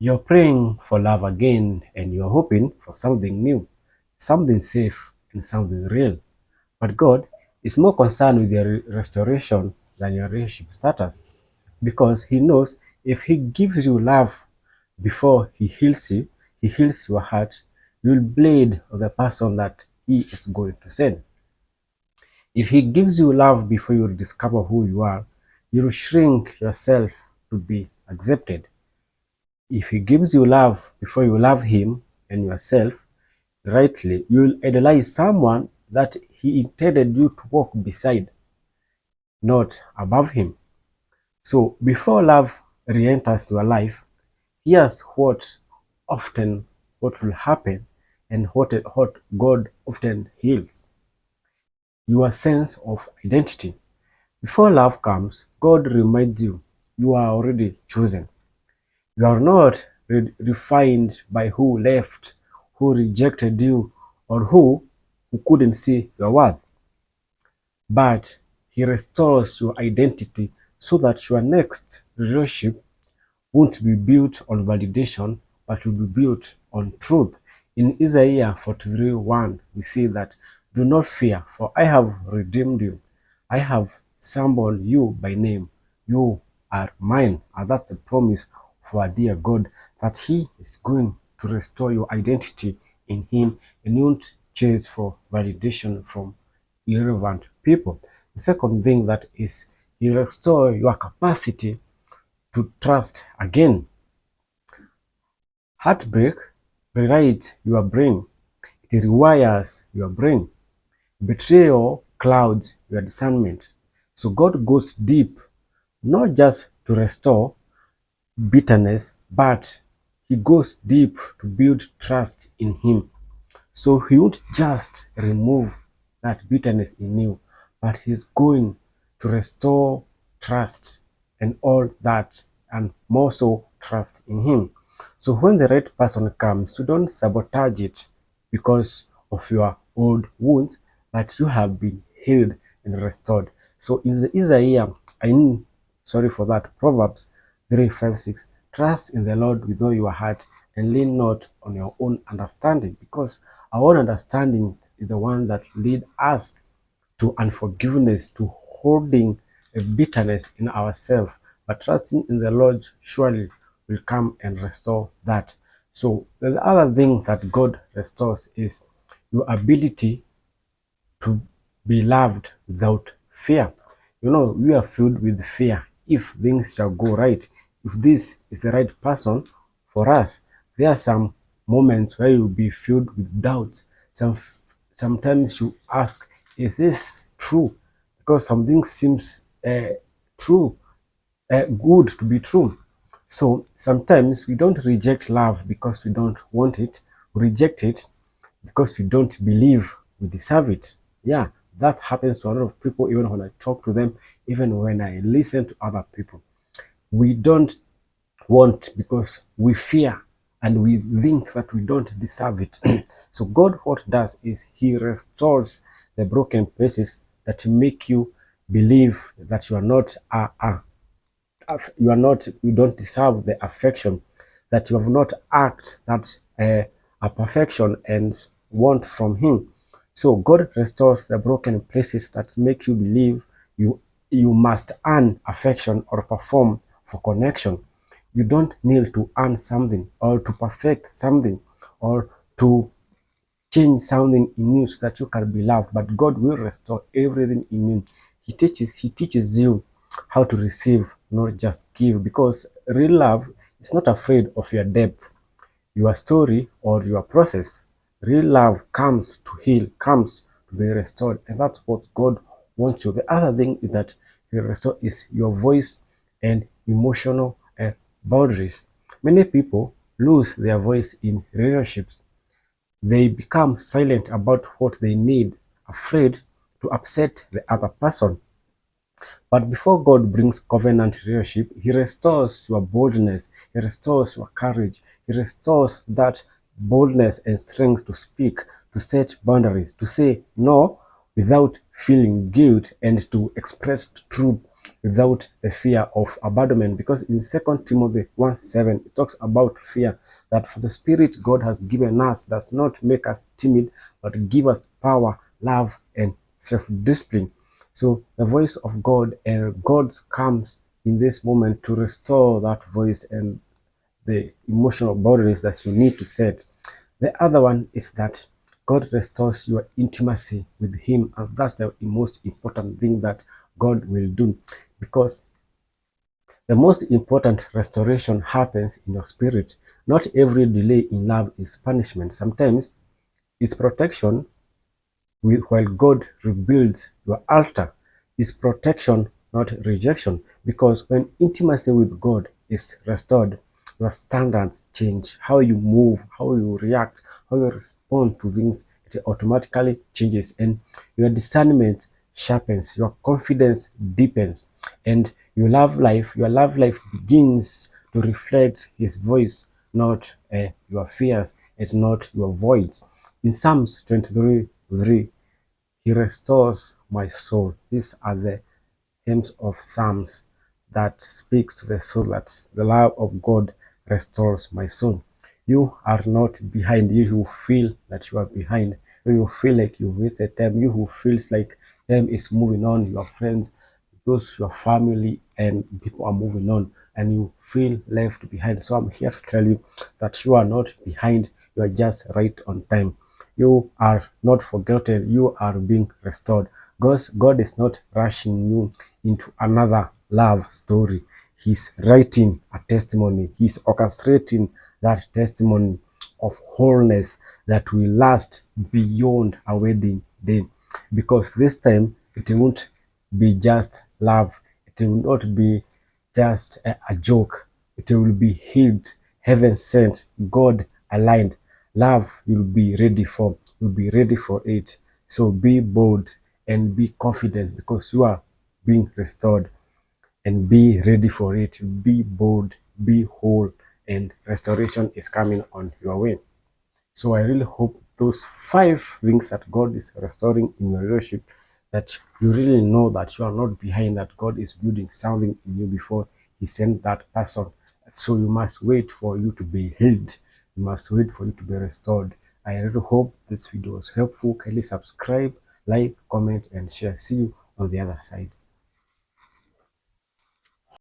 You're praying for love again and you're hoping for something new, something safe and something real. But God is more concerned with your restoration than your relationship status because He knows if He gives you love before He heals you, He heals your heart, you'll bleed of the person that He is going to send. If He gives you love before you discover who you are, you'll shrink yourself to be accepted. If He gives you love before you love Him and yourself rightly, you'll idolize someone that He intended you to walk beside, not above Him. So before love re-enters your life, here's what will happen and what God often heals. Your sense of identity. Before love comes, God reminds you you are already chosen. You are not refined by who left, who rejected you, or who couldn't see your worth. But He restores your identity so that your next relationship won't be built on validation, but will be built on truth. In Isaiah 43:1, we see that, "Do not fear, for I have redeemed you. I have summoned you by name. You are mine." And that's a promise for our dear God that He is going to restore your identity in Him and you won't chase for validation from irrelevant people. The second thing that is, He restore your capacity to trust again. Heartbreak rewrites your brain. It rewires your brain. Betrayal clouds your discernment. So God goes deep, not just to restore bitterness, but He goes deep to build trust in Him. So He won't just remove that bitterness in you, but He's going to restore trust and all that, and more so trust in Him. So when the right person comes, you don't sabotage it because of your old wounds, but you have been healed and restored. So in the Isaiah, sorry for that, Proverbs 3:5-6, trust in the Lord with all your heart and lean not on your own understanding, because our own understanding is the one that lead us to unforgiveness, to holding a bitterness in ourselves. But trusting in the Lord surely will come and restore that. So the other thing that God restores is your ability to be loved without fear. You know, we are filled with fear. If things shall go right, if this is the right person for us, there are some moments where you'll be filled with doubt. Sometimes you ask, is this true? Because something seems true, good to be true. So sometimes we don't reject love because we don't want it. We reject it because we don't believe we deserve it. Yeah, that happens to a lot of people, even when I talk to them, even when I listen to other people. We don't want because we fear and we think that we don't deserve it. So God, what does is He restores the broken places that make you believe that you are not you don't deserve the affection, that you have not act that a perfection and want from Him. So God restores the broken places that make you believe you must earn affection or perform for connection. You don't need to earn something or to perfect something or to change something in you so that you can be loved, but God will restore everything in you. He teaches you how to receive, not just give, because real love is not afraid of your depth, your story, or your process. Real love comes to heal, comes to be restored, and that's what God wants you. The other thing is that He restore is your voice and emotional boundaries. Many people lose their voice in relationships. They become silent about what they need, afraid to upset the other person. But before God brings covenant relationship, He restores your boldness, He restores your courage, He restores that boldness and strength to speak, to set boundaries, to say no without feeling guilt, and to express truth without the fear of abandonment. Because in 2 Timothy 1:7, it talks about fear, that for the Spirit God has given us does not make us timid, but give us power, love, and self-discipline. So the voice of God and God comes in this moment to restore that voice and the emotional boundaries that you need to set. The other one is that God restores your intimacy with Him, and that's the most important thing that God will do, because the most important restoration happens in your spirit. Not every delay in love is punishment. Sometimes it's protection. While God rebuilds your altar, is protection, not rejection. Because when intimacy with God is restored, your standards change. How you move, how you react, how you respond to things, it automatically changes. And your discernment sharpens, your confidence deepens, and your love life begins to reflect His voice, not your fears and not your voids. In Psalms 23:3, He restores my soul. These are the hymns of Psalms that speaks to the soul, that the love of God restores my soul. You are not behind. You who feel that you are behind, you who feel like you wasted time, you who feels like time is moving on, your friends, those your family and people are moving on, and you feel left behind. So I'm here to tell you that you are not behind, you are just right on time. You are not forgotten, you are being restored. God is not rushing you into another love story. He's writing a testimony. He's orchestrating that testimony of wholeness that will last beyond a wedding day. Because this time it won't be just love. It will not be just a joke. It will be healed, heaven sent, God aligned. Love you'll be ready for. You'll be ready for it. So be bold and be confident, because you are being restored, and be ready for it. Be bold, be whole, and restoration is coming on your way. So I really hope those 5 things that God is restoring in your relationship, that you really know that you are not behind, that God is building something in you before He sent that person. So you must wait for you to be healed. You must wait for you to be restored. I really hope this video was helpful. Kindly subscribe, like, comment, and share. See you on the other side.